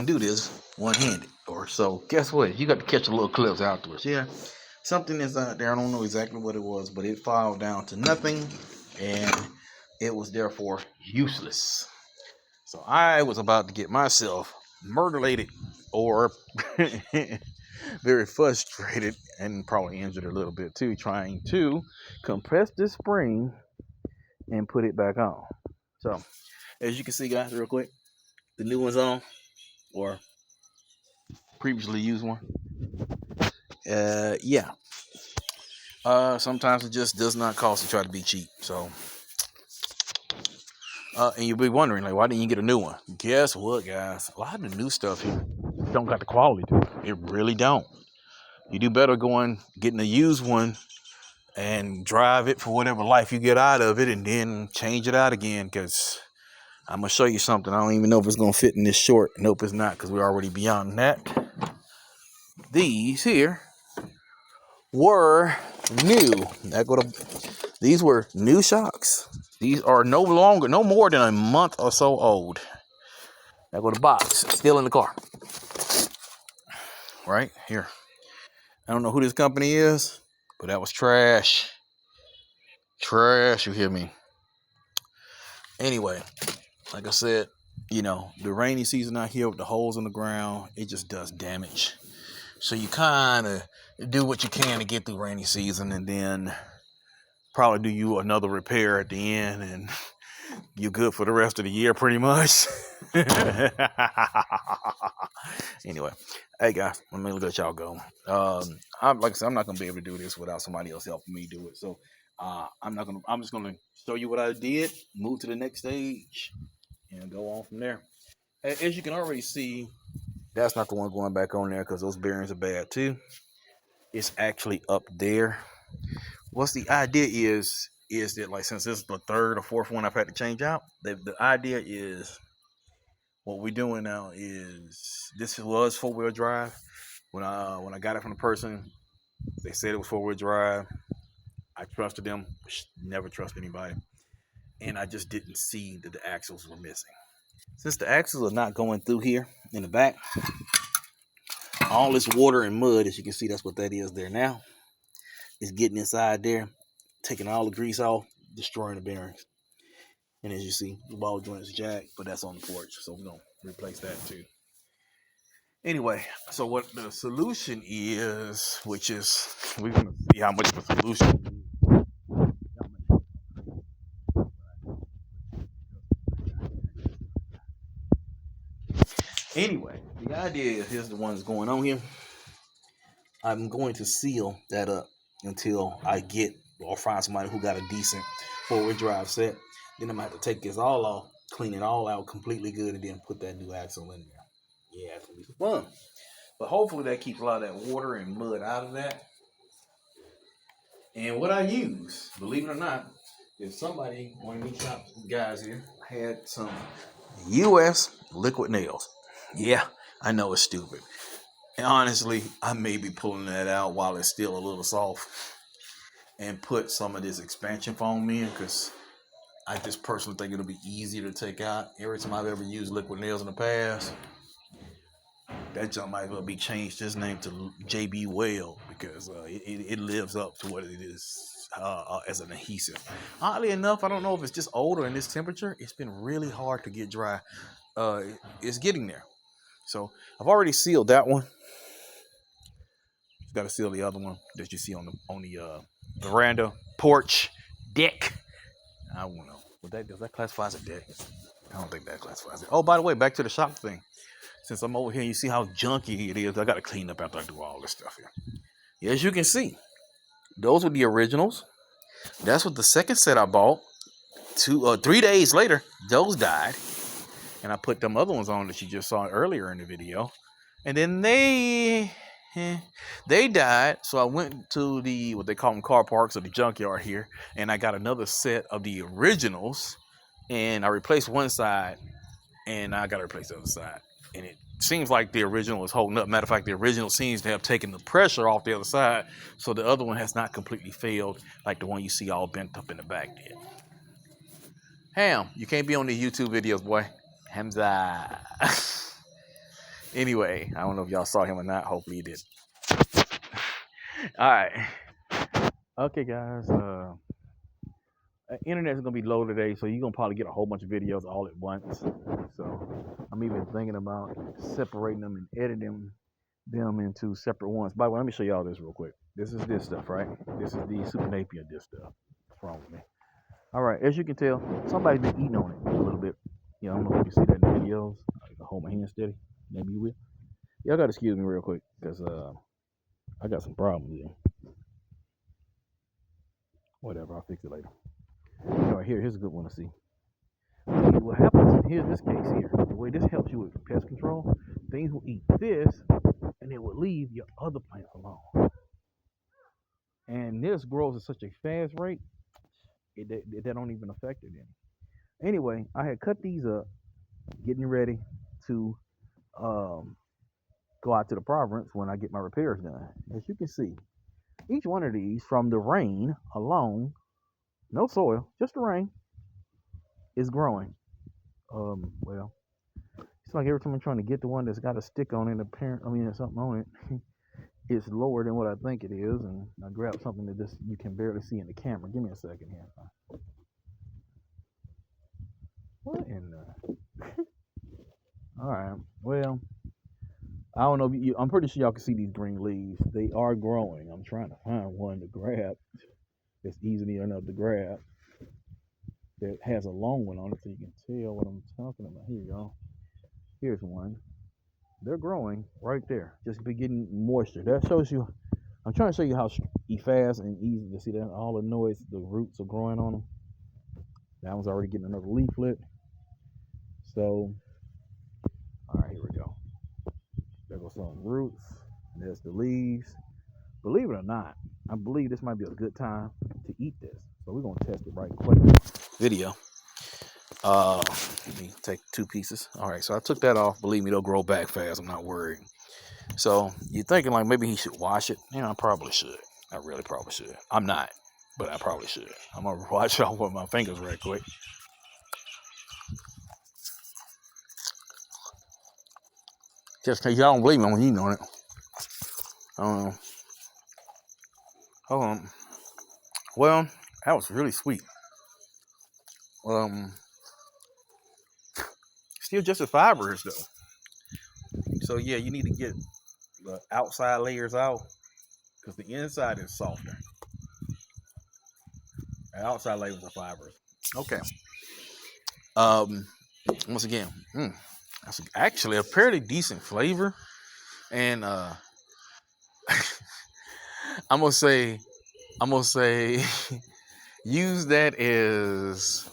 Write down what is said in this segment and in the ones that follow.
can do this one-handed or so. Guess what? You got to catch a little clips afterwards. Yeah, something is out there. I don't know exactly what it was, but it filed down to nothing, and it was therefore useless. So I was about to get myself murdered or very frustrated and probably injured a little bit too, trying to compress this spring and put it back on. So as you can see, guys, real quick, the new one's on, or previously used one. Yeah. Sometimes it just does not cost to try to be cheap. So, and you'll be wondering, like, why didn't you get a new one? Guess what, guys? A lot of the new stuff here don't got the quality to it. It really don't. You do better going getting a used one and drive it for whatever life you get out of it, and then change it out again. Because I'm gonna show you something. I don't even know if it's gonna fit in this short. Nope, it's not, because we're already beyond that. These here were new. These were new shocks. These are no more than a month or so old. There go the box, still in the car. Right here. I don't know who this company is, but that was trash. Trash, you hear me? Anyway, like I said, the rainy season out here with the holes in the ground, it just does damage. So you kind of do what you can to get through rainy season, and then probably do you another repair at the end, and you're good for the rest of the year pretty much. Anyway, hey guys, let me let y'all go. Like I said, I'm not gonna be able to do this without somebody else helping me do it. So I'm just gonna show you what I did, move to the next stage, and go on from there. As you can already see, that's not the one going back on there, because those bearings are bad too. It's actually up there. What's the idea is that, like, since this is the third or fourth one I've had to change out, the idea is, what we're doing now is, this was 4-wheel drive. When I got it from the person, they said it was 4-wheel drive. I trusted them. Never trust anybody. And I just didn't see that the axles were missing. Since the axles are not going through here in the back, all this water and mud, as you can see, that's what that is there now, is getting inside there, taking all the grease off, destroying the bearings. And as you see, the ball joint is jacked, but that's on the porch, so we're going to replace that too. Anyway, so what the solution is, which is, we're going to see how much of a solution. Anyway, the idea is, here's the one that's going on here. I'm going to seal that up until I get or find somebody who got a decent 4-wheel drive set. Then I'm going to have to take this all off, clean it all out completely good, and then put that new axle in there. Yeah, it's going to be some fun. But hopefully that keeps a lot of that water and mud out of that. And what I use, believe it or not, is somebody, one of these shop guys here, had some U.S. liquid nails. Yeah, I know it's stupid. And honestly, I may be pulling that out while it's still a little soft and put some of this expansion foam in, because I just personally think it'll be easier to take out. Every time I've ever used liquid nails in the past, that junk might as well be changed his name to JB Whale, because it lives up to what it is as an adhesive. Oddly enough, I don't know if it's just older in this temperature. It's been really hard to get dry. It's getting there. So I've already sealed that one. Got to seal the other one that you see on the veranda, porch, deck. I don't know. Does that classify as a deck? I don't think that classifies it. Oh, by the way, back to the shock thing. Since I'm over here, you see how junky it is. I got to clean up after I do all this stuff here. As you can see, those were the originals. That's what the second set I bought. 3 days later, those died. And I put them other ones on that you just saw earlier in the video. And then they died. So I went to what they call them car parks, or the junkyard here. And I got another set of the originals. And I replaced one side. And I got to replace the other side. And it seems like the original is holding up. Matter of fact, the original seems to have taken the pressure off the other side. So the other one has not completely failed, like the one you see all bent up in the back did. Ham, you can't be on the YouTube videos, boy. Hamza. Anyway, I don't know if y'all saw him or not. Hopefully you did. All right. Okay, guys. Internet's gonna be low today, so you're gonna probably get a whole bunch of videos all at once. So I'm even thinking about separating them and editing them into separate ones. By the way, let me show y'all this real quick. This is this stuff, right? This is the Super Napier this stuff. What's wrong with me? All right, as you can tell, somebody's been eating on it a little bit. You know, I don't know if you can see that in the videos. I can hold my hand steady. Maybe you will. Y'all gotta excuse me real quick, because I got some problems here. Whatever, I'll fix it later. All right, here's a good one to see. What happens, here's this case here. The way this helps you with pest control, things will eat this, and it will leave your other plants alone. And this grows at such a fast rate, they don't even affect it any. Anyway, I had cut these up, getting ready to go out to the province when I get my repairs done. As you can see, each one of these, from the rain alone, no soil, just the rain, is growing. Well, it's like every time I'm trying to get the one that's got a stick on it, there's something on it, it's lower than what I think it is, and I grab something that just you can barely see in the camera. Give me a second here. What in the? All right. Well, I don't know. I'm pretty sure y'all can see these green leaves. They are growing. I'm trying to find one to grab. It's easy enough to grab. That has a long one on it, so you can tell what I'm talking about. Here you go. Here's one. They're growing right there. Just be getting moisture. That shows you. I'm trying to show you how fast and easy to see that. All the noise, the roots are growing on them. That one's already getting another leaflet. So, all right, here we go. There goes some roots. And there's the leaves. Believe it or not, I believe this might be a good time to eat this. So we're gonna test it right quick. Video. Let me take 2 pieces. All right, so I took that off. Believe me, they'll grow back fast. I'm not worried. So you're thinking like maybe he should wash it. I probably should. I really probably should. I'm not, but I probably should. I'm gonna wash it off with my fingers right quick. Just in case y'all don't believe me, I'm eating on it. Hold on. Well, that was really sweet. Still just as fibrous though. So yeah, you need to get the outside layers out because the inside is softer. The outside layers are fibrous. Okay. Once again, that's actually a fairly decent flavor, and I'm gonna say, use that as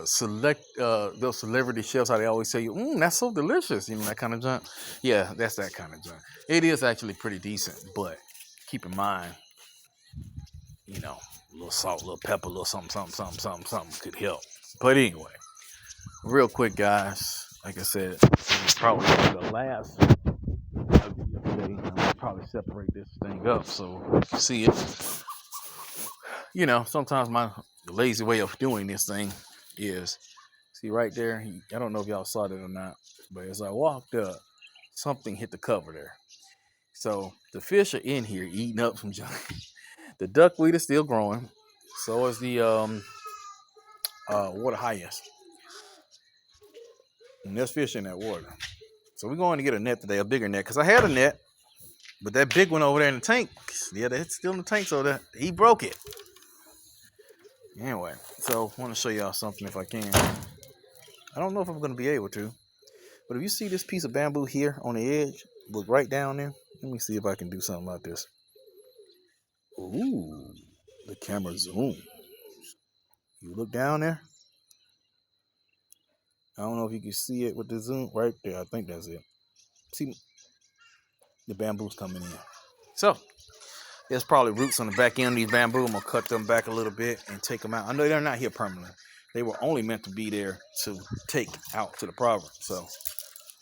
select those celebrity chefs, how they always say, that's so delicious, that kind of junk. Yeah, that's that kind of junk. It is actually pretty decent, but keep in mind, a little salt, a little pepper, a little something could help. But anyway, real quick, guys, like I said, it's probably the last video today. I'll probably separate this thing up so you see it. Sometimes my lazy way of doing this thing is, see right there, I don't know if y'all saw that or not, but as I walked up, something hit the cover there. So the fish are in here eating up some junk. The duckweed is still growing. So is the water hyacinth. And there's fish in that water. So we're going to get a net today, a bigger net, because I had a net, but that big one over there in the tank, yeah, that's still in the tank, so that he broke it. Anyway, so I want to show y'all something if I can. I don't know if I'm going to be able to, but if you see this piece of bamboo here on the edge, look right down there. Let me see if I can do something like this. Ooh, the camera zoom. You look down there. I don't know if you can see it with the zoom right there. I think that's it. See, the bamboo's coming in. So there's probably roots on the back end of these bamboo. I'm gonna cut them back a little bit and take them out. I know they're not here permanently. They were only meant to be there to take out to the province. So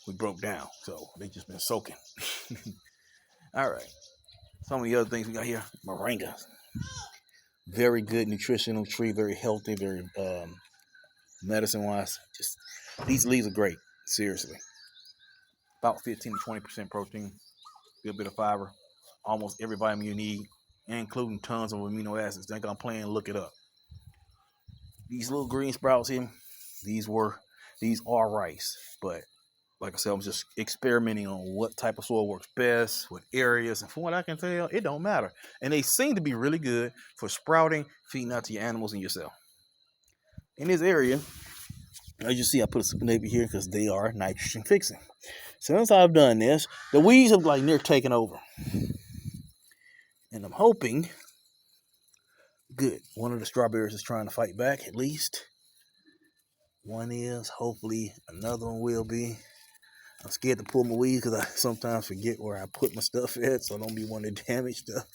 we broke down. So they just been soaking. All right. Some of the other things we got here, moringa. Very good nutritional tree, very healthy, very medicine-wise. Just these leaves are great. Seriously. about 15 to 20% protein, good bit of fiber, almost every vitamin you need, including tons of amino acids. Think I'm playing, look it up. These little green sprouts here, these are rice, but like I said, I was just experimenting on what type of soil works best, what areas, and from what I can tell, it don't matter. And they seem to be really good for sprouting, feeding out to your animals and yourself. In this area, as you see, I put a super nappy here because they are nitrogen fixing. Since I've done this, the weeds have like near taken over. And I'm hoping, good, one of the strawberries is trying to fight back at least. One is, hopefully another one will be. I'm scared to pull my weeds because I sometimes forget where I put my stuff at, so I don't be wanting to damage stuff.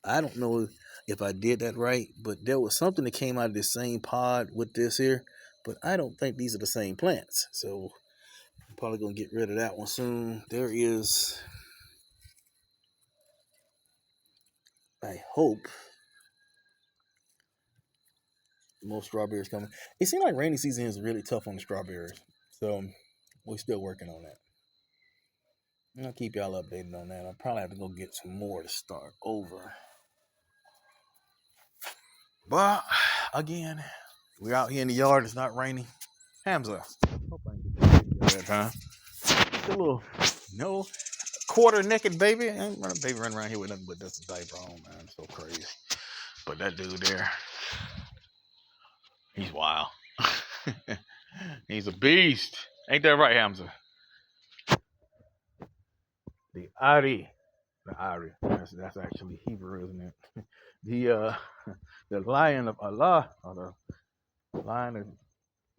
I don't know if I did that right, but there was something that came out of this same pod with this here, but I don't think these are the same plants. So I'm probably going to get rid of that one soon. There is, I hope, more strawberries coming. It seems like rainy season is really tough on the strawberries, so we're still working on that. I'll keep y'all updated on that. I'll probably have to go get some more to start over. But again, we're out here in the yard. It's not raining. Hamza, hope I can get that video that time. Just a little, quarter naked baby. Ain't a baby running around here with nothing but just a diaper on, man. It's so crazy. But that dude there, he's wild. He's a beast. Ain't that right, Hamza? The Ari. That's actually Hebrew, isn't it? The lion of Allah, or the lion of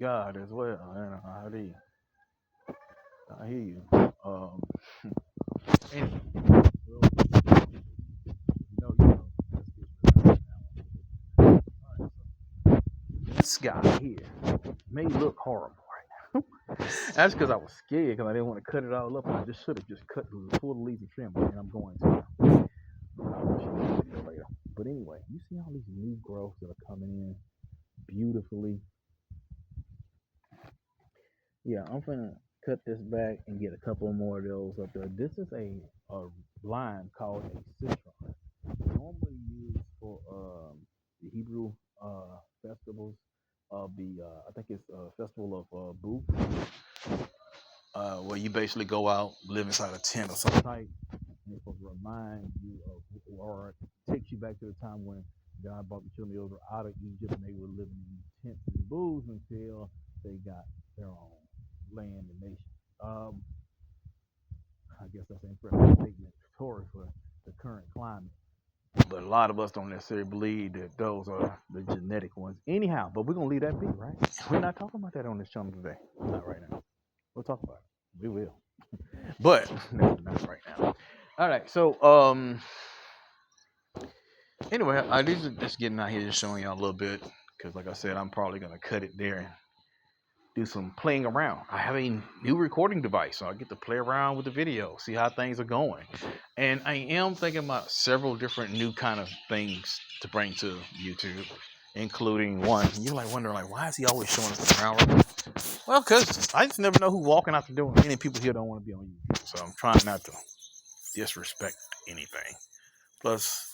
God as well. Ari. I hear you. Anyway, this guy here may look horrible right now. That's because I was scared because I didn't want to cut it all up. I just should have just cut the full leaves and trim, and I'm going to. But anyway, you see all these new growths that are coming in beautifully. Yeah, I'm gonna cut this back and get a couple more of those up there. This is a line called a citron, normally used for the Hebrew festivals of the I think it's festival of Booth, where you basically go out, live inside a tent or some type, and it's supposed to remind you of, or takes you back to the time when God brought the children over out of Egypt and they were living in tents and booths until they got their own land and nation. I guess that's an impressive statement for the current climate. But a lot of us don't necessarily believe that those are the genetic ones. Anyhow, but we're going to leave that be, right? We're not talking about that on this channel today. Not right now. We'll talk about it. We will. But no, not right now. All right. So, anyway, I just getting out here just showing y'all a little bit. Because like I said, I'm probably going to cut it there and do some playing around. I have a new recording device, so I get to play around with the video, see how things are going. And I am thinking about several different new kind of things to bring to YouTube, including one. You're like wondering, like, why is he always showing us the ground? Well, because I just never know who's walking out the door. Many people here don't want to be on YouTube, so I'm trying not to disrespect anything. Plus,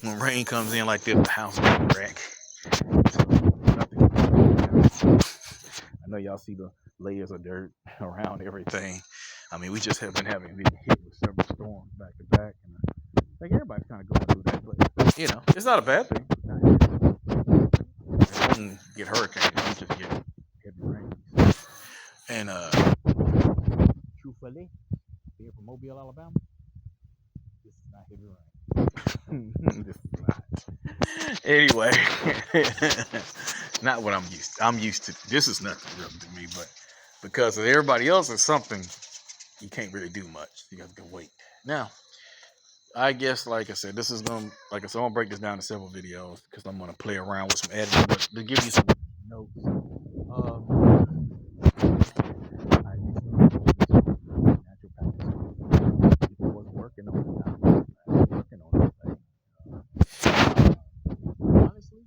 when rain comes in like this, the house is a wreck. I know y'all see the layers of dirt around everything. I mean, we just have been having been hit with several storms back to back, and I think everybody's kind of going through that. But you know, it's not a bad thing. It won't get hurricanes, you just get heavy rain. And truthfully, being from Mobile, Alabama, this is not heavy rain. This is not. Anyway, not what I'm used to. I'm used to, this is nothing real to me, but because of everybody else is something, you can't really do much. You got to go wait. Now, I guess, like I said, this is going to, like I said, I'm going to break this down to several videos because I'm going to play around with some editing, but to give you some notes. I was working on it. Honestly,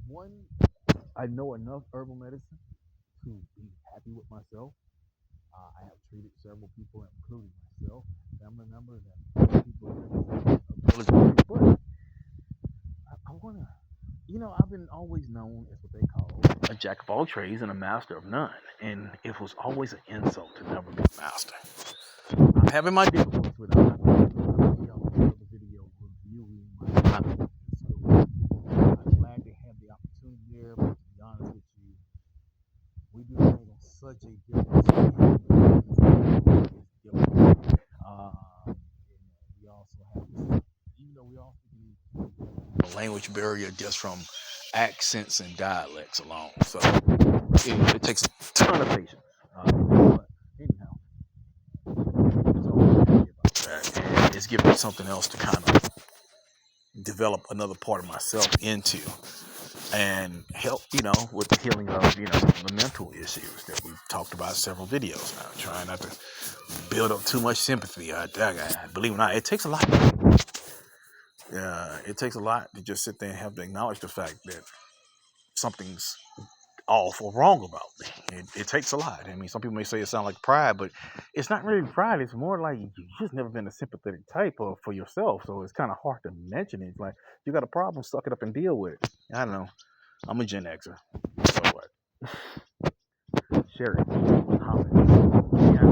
one, I know enough herbal medicine to be happy with myself. I have treated several people, including myself, family members, and people but I want to, I've been always known as what they call a jack of all trades and a master of none. And it was always an insult to never be a master. I'm having my difficulties with it. The video reviewing my time in school. I'm glad to have the opportunity there, but to be honest with you, we do things on such a different scale. And we also have, even though we all speak a language barrier just from accents and dialects alone. So it takes a ton of patience. But anyhow, it's giving me something else to kind of develop another part of myself into and help, with the healing of, the mental issues that we've talked about several videos now. Trying not to build up too much sympathy. I believe it or not, it takes a lot. It takes a lot to just sit there and have to acknowledge the fact that something's off or wrong about me. It takes a lot. I mean, some people may say it sounds like pride, but it's not really pride. It's more like you've just never been a sympathetic type for yourself. So it's kind of hard to mention it. It's like, you got a problem, suck it up and deal with it. I don't know. I'm a Gen Xer. So what? Sherry, comment. Yeah.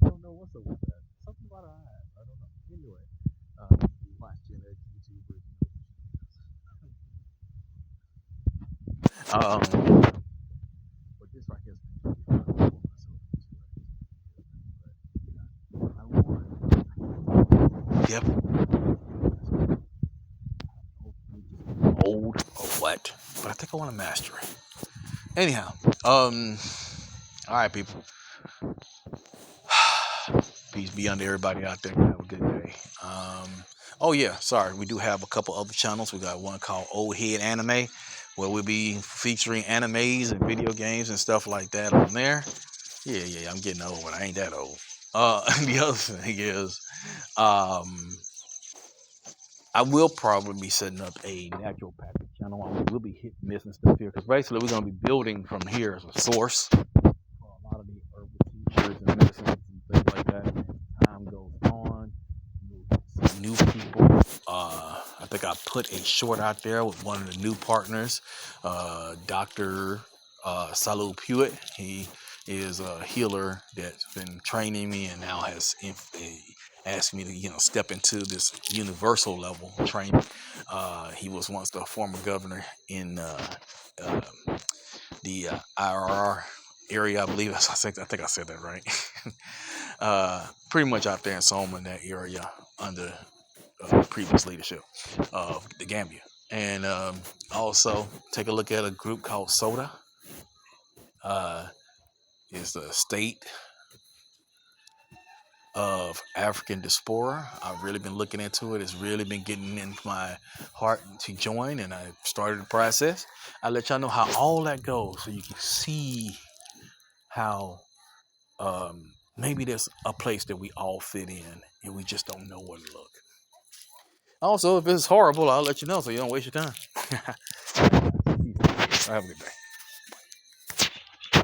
I don't know what's up with that. Something about her eyes. I don't know. Anyway, watch Gen X YouTubers. But this right here is yep. Old or what? But I think I want to master it. Anyhow, all right, people. Peace be unto everybody out there. Have a good day. Oh yeah, sorry. We do have a couple other channels. We got one called Old Head Anime, where we'll be featuring animes and video games and stuff like that on there. Yeah, I'm getting old, but I ain't that old. The other thing is, I will probably be setting up a naturopathic channel. We'll be hit missing stuff here because basically we're going to be building from here as a source for a lot of the herbal tinctures and medicines and things like that. As time goes on, you'll see new people. I think I put a short out there with one of the new partners, Dr. Salu Pewitt. He is a healer that's been training me and now has asked me to step into this universal level training. He was once the former governor in the IRR area, I believe. I think I said that right. Pretty much out there in Soma, in that area, under previous leadership of the Gambia. And also take a look at a group called SODA. Is the state of African diaspora. I've really been looking into it. It's really been getting in my heart to join, and I started the process. I'll let y'all know how all that goes so you can see how maybe there's a place that we all fit in and we just don't know where to look. Also, if it's horrible, I'll let you know so you don't waste your time. Have a good day.